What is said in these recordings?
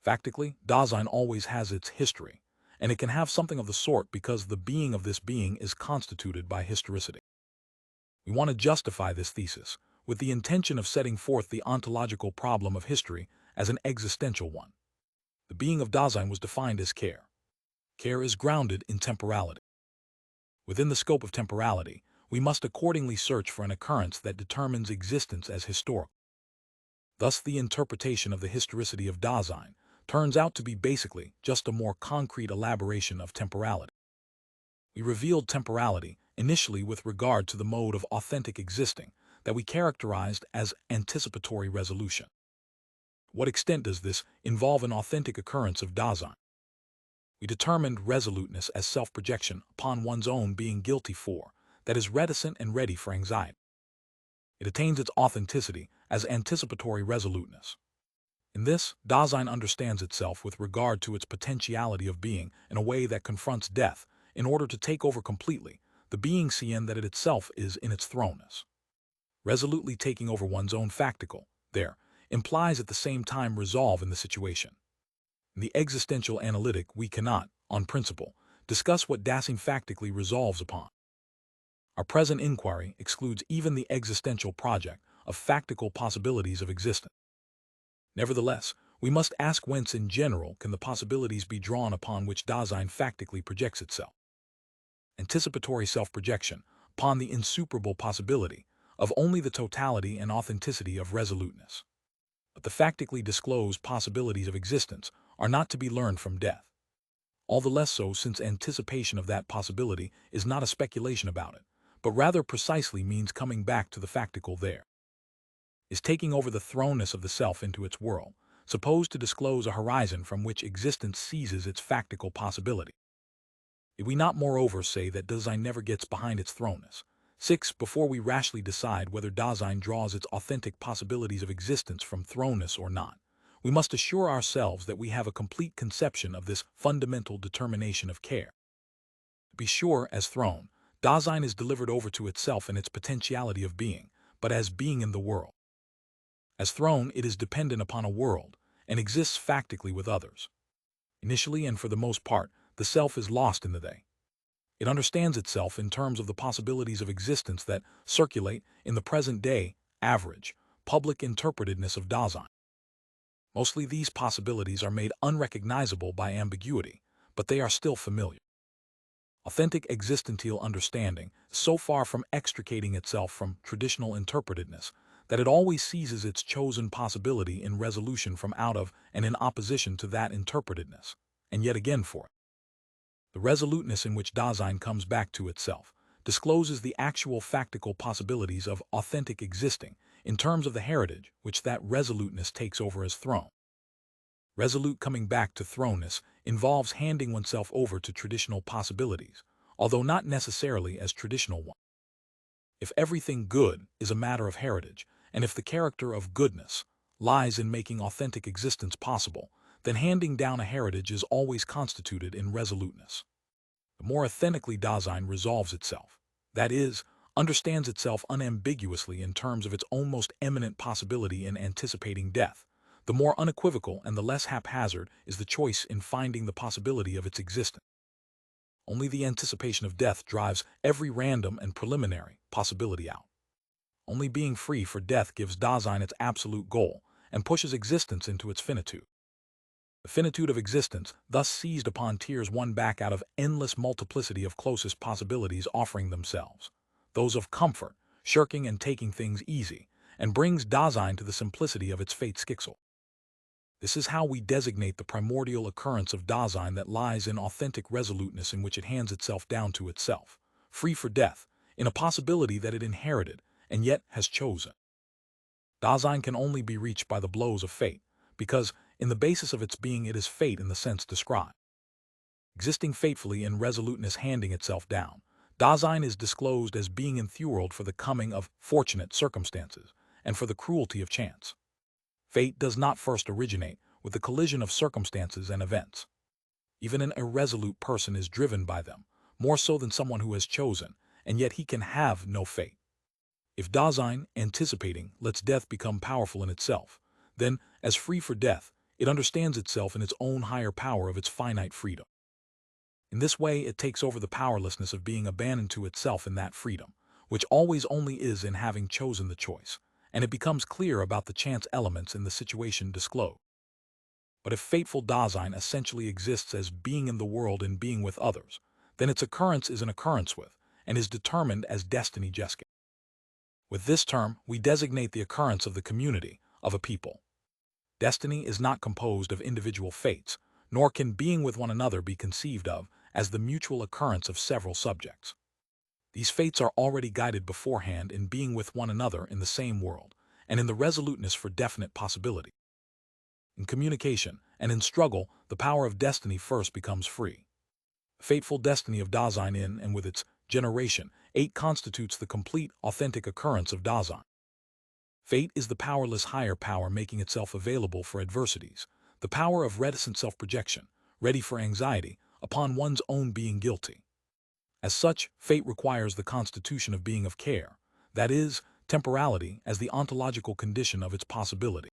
Factically, Dasein always has its history, and it can have something of the sort because the being of this being is constituted by historicity. We want to justify this thesis with the intention of setting forth the ontological problem of history as an existential one. The being of Dasein was defined as care. Care is grounded in temporality. Within the scope of temporality, we must accordingly search for an occurrence that determines existence as historical. Thus, the interpretation of the historicity of Dasein turns out to be basically just a more concrete elaboration of temporality. We revealed temporality initially with regard to the mode of authentic existing that we characterized as anticipatory resolution. What extent does this involve an authentic occurrence of Dasein? We determined resoluteness as self-projection upon one's own being guilty for, that is reticent and ready for anxiety. It attains its authenticity as anticipatory resoluteness. In this, Dasein understands itself with regard to its potentiality of being in a way that confronts death in order to take over completely the being seen that it itself is in its thrownness. Resolutely taking over one's own factical, there, implies at the same time resolve in the situation. In the existential analytic we cannot, on principle, discuss what Dasein factically resolves upon. Our present inquiry excludes even the existential project of factical possibilities of existence. Nevertheless, we must ask whence in general can the possibilities be drawn upon which Dasein factically projects itself. Anticipatory self-projection upon the insuperable possibility of only the totality and authenticity of resoluteness. But the factically disclosed possibilities of existence are not to be learned from death. All the less so since anticipation of that possibility is not a speculation about it, but rather precisely means coming back to the factical there. Is taking over the thrownness of the self into its world, supposed to disclose a horizon from which existence seizes its factical possibility. Did we not moreover say that Dasein never gets behind its thrownness? 6. Before we rashly decide whether Dasein draws its authentic possibilities of existence from thrownness or not, we must assure ourselves that we have a complete conception of this fundamental determination of care. To be sure, as thrown, Dasein is delivered over to itself in its potentiality of being, but as being in the world. As thrown, it is dependent upon a world, and exists factically with others. Initially and for the most part, the self is lost in the they. It understands itself in terms of the possibilities of existence that circulate in the present-day, average, public interpretedness of Dasein. Mostly these possibilities are made unrecognizable by ambiguity, but they are still familiar. Authentic existential understanding is so far from extricating itself from traditional interpretedness that it always seizes its chosen possibility in resolution from out of and in opposition to that interpretedness, and yet again for it. The resoluteness in which Dasein comes back to itself discloses the actual factical possibilities of authentic existing in terms of the heritage which that resoluteness takes over as throne. Resolute coming back to thrownness involves handing oneself over to traditional possibilities, although not necessarily as traditional ones. If everything good is a matter of heritage, and if the character of goodness lies in making authentic existence possible, then handing down a heritage is always constituted in resoluteness. The more authentically Dasein resolves itself, that is, understands itself unambiguously in terms of its own most eminent possibility in anticipating death, the more unequivocal and the less haphazard is the choice in finding the possibility of its existence. Only the anticipation of death drives every random and preliminary possibility out. Only being free for death gives Dasein its absolute goal and pushes existence into its finitude. The finitude of existence, thus seized upon, tears one back out of endless multiplicity of closest possibilities offering themselves, those of comfort, shirking and taking things easy, and brings Dasein to the simplicity of its fate schicksal. This is how we designate the primordial occurrence of Dasein that lies in authentic resoluteness in which it hands itself down to itself, free for death, in a possibility that it inherited and yet has chosen. Dasein can only be reached by the blows of fate, because in the basis of its being it is fate in the sense described. Existing fatefully in resoluteness handing itself down, Dasein is disclosed as being enthralled for the coming of fortunate circumstances and for the cruelty of chance. Fate does not first originate with the collision of circumstances and events. Even an irresolute person is driven by them, more so than someone who has chosen, and yet he can have no fate. If Dasein, anticipating, lets death become powerful in itself, then, as free for death, It understands itself in its own higher power of its finite freedom. In this way, it takes over the powerlessness of being abandoned to itself in that freedom, which always only is in having chosen the choice, and it becomes clear about the chance elements in the situation disclosed. But if fateful Dasein essentially exists as being in the world and being with others, then its occurrence is an occurrence with, and is determined as destiny gesque. With this term, we designate the occurrence of the community, of a people. Destiny is not composed of individual fates, nor can being with one another be conceived of as the mutual occurrence of several subjects. These fates are already guided beforehand in being with one another in the same world, and in the resoluteness for definite possibility. In communication and in struggle, the power of destiny first becomes free. The fateful destiny of Dasein in and with its generation, 8 constitutes the complete, authentic occurrence of Dasein. Fate is the powerless higher power making itself available for adversities, the power of reticent self-projection, ready for anxiety, upon one's own being guilty. As such, fate requires the constitution of being of care, that is, temporality as the ontological condition of its possibility.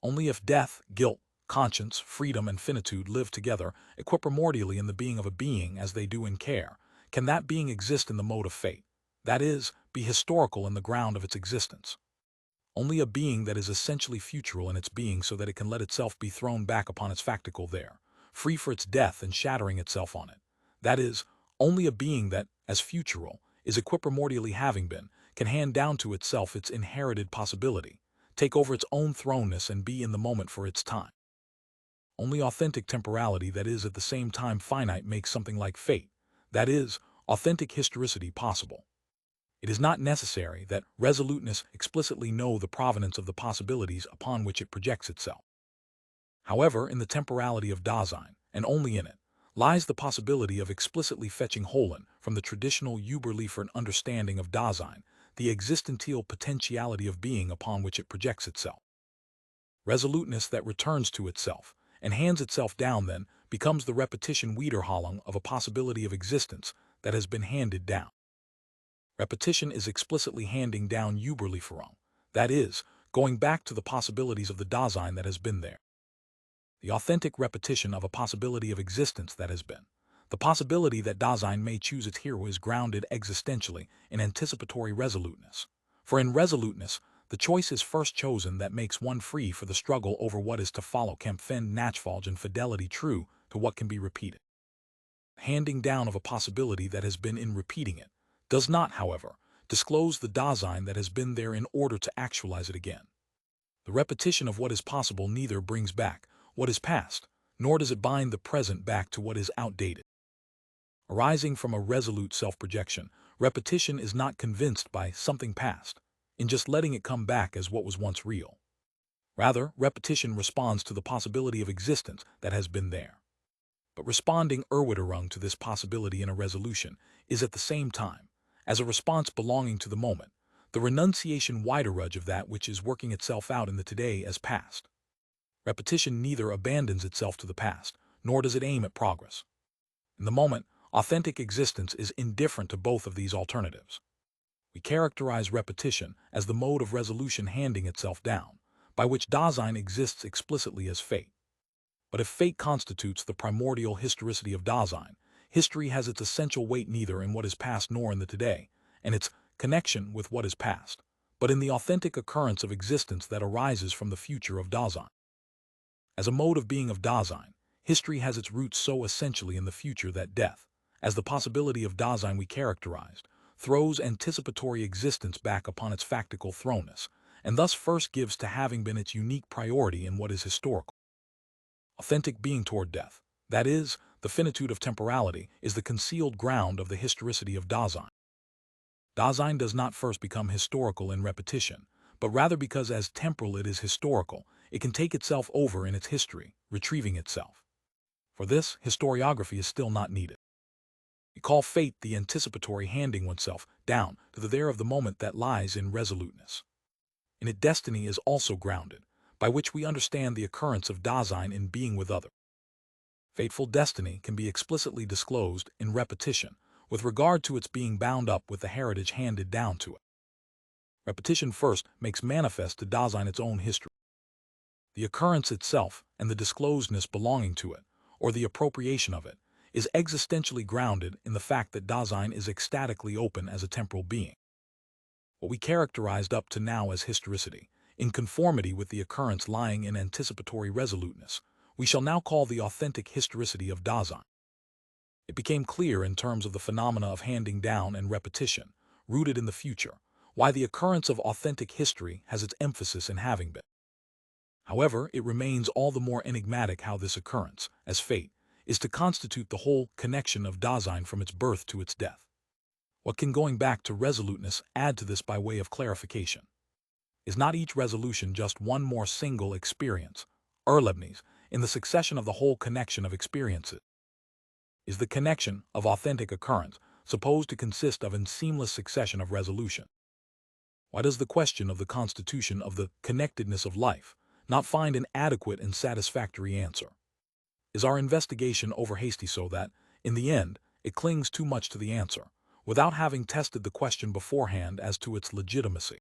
Only if death, guilt, conscience, freedom, and finitude live together equiprimordially in the being of a being as they do in care, can that being exist in the mode of fate, that is, be historical in the ground of its existence. Only a being that is essentially futural in its being so that it can let itself be thrown back upon its factical there, free for its death and shattering itself on it. That is, only a being that, as futural, is equiprimordially having been, can hand down to itself its inherited possibility, take over its own thrownness and be in the moment for its time. Only authentic temporality that is at the same time finite makes something like fate, that is, authentic historicity possible. It is not necessary that resoluteness explicitly know the provenance of the possibilities upon which it projects itself. However, in the temporality of Dasein, and only in it, lies the possibility of explicitly fetching Holland from the traditional Überliefert understanding of Dasein, the existential potentiality of being upon which it projects itself. Resoluteness that returns to itself, and hands itself down then, becomes the repetition Wiederholung of a possibility of existence that has been handed down. Repetition is explicitly handing down Überlieferung, that is, going back to the possibilities of the Dasein that has been there. The authentic repetition of a possibility of existence that has been. The possibility that Dasein may choose its hero is grounded existentially in anticipatory resoluteness. For in resoluteness, the choice is first chosen that makes one free for the struggle over what is to follow Kämpfen Nachfolge and fidelity true to what can be repeated. Handing down of a possibility that has been in repeating it does not, however, disclose the Dasein that has been there in order to actualize it again. The repetition of what is possible neither brings back what is past, nor does it bind the present back to what is outdated. Arising from a resolute self-projection, repetition is not convinced by something past, in just letting it come back as what was once real. Rather, repetition responds to the possibility of existence that has been there. But responding Erwiderung to this possibility in a resolution is at the same time, as a response belonging to the moment, the renunciation Widerrudge of that which is working itself out in the today as past. Repetition neither abandons itself to the past, nor does it aim at progress. In the moment, authentic existence is indifferent to both of these alternatives. We characterize repetition as the mode of resolution handing itself down, by which Dasein exists explicitly as fate. But if fate constitutes the primordial historicity of Dasein, history has its essential weight neither in what is past nor in the today, and its connection with what is past, but in the authentic occurrence of existence that arises from the future of Dasein. As a mode of being of Dasein, history has its roots so essentially in the future that death, as the possibility of Dasein we characterized, throws anticipatory existence back upon its factical thrownness, and thus first gives to having been its unique priority in what is historical. Authentic being toward death, that is, the finitude of temporality, is the concealed ground of the historicity of Dasein. Dasein does not first become historical in repetition, but rather because as temporal it is historical, it can take itself over in its history, retrieving itself. For this, historiography is still not needed. We call fate the anticipatory handing oneself down to the there of the moment that lies in resoluteness. In it destiny is also grounded, by which we understand the occurrence of Dasein in being with others. Fateful destiny can be explicitly disclosed in repetition with regard to its being bound up with the heritage handed down to it. Repetition first makes manifest to Dasein its own history. The occurrence itself and the disclosedness belonging to it, or the appropriation of it, is existentially grounded in the fact that Dasein is ecstatically open as a temporal being. What we characterized up to now as historicity, in conformity with the occurrence lying in anticipatory resoluteness, we shall now call the authentic historicity of Dasein. It became clear in terms of the phenomena of handing down and repetition, rooted in the future, why the occurrence of authentic history has its emphasis in having been. However, it remains all the more enigmatic how this occurrence, as fate, is to constitute the whole connection of Dasein from its birth to its death. What can going back to resoluteness add to this by way of clarification? Is not each resolution just one more single experience, Erlebnis, in the succession of the whole connection of experiences? Is the connection of authentic occurrence supposed to consist of a seamless succession of resolution? Why does the question of the constitution of the connectedness of life not find an adequate and satisfactory answer? Is our investigation over hasty so that, in the end, it clings too much to the answer, without having tested the question beforehand as to its legitimacy?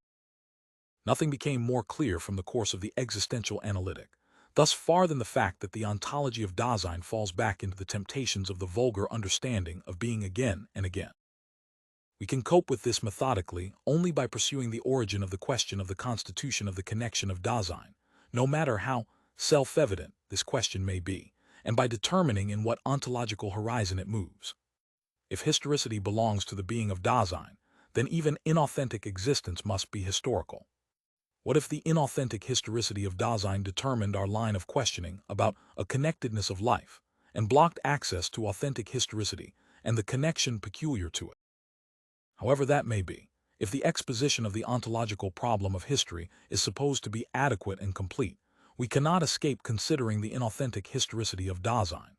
Nothing became more clear from the course of the existential analytic, thus far than the fact that the ontology of Dasein falls back into the temptations of the vulgar understanding of being again and again. We can cope with this methodically only by pursuing the origin of the question of the constitution of the connection of Dasein, no matter how self-evident this question may be, and by determining in what ontological horizon it moves. If historicity belongs to the being of Dasein, then even inauthentic existence must be historical. What if the inauthentic historicity of Dasein determined our line of questioning about a connectedness of life, and blocked access to authentic historicity and the connection peculiar to it? However that may be, if the exposition of the ontological problem of history is supposed to be adequate and complete, we cannot escape considering the inauthentic historicity of Dasein.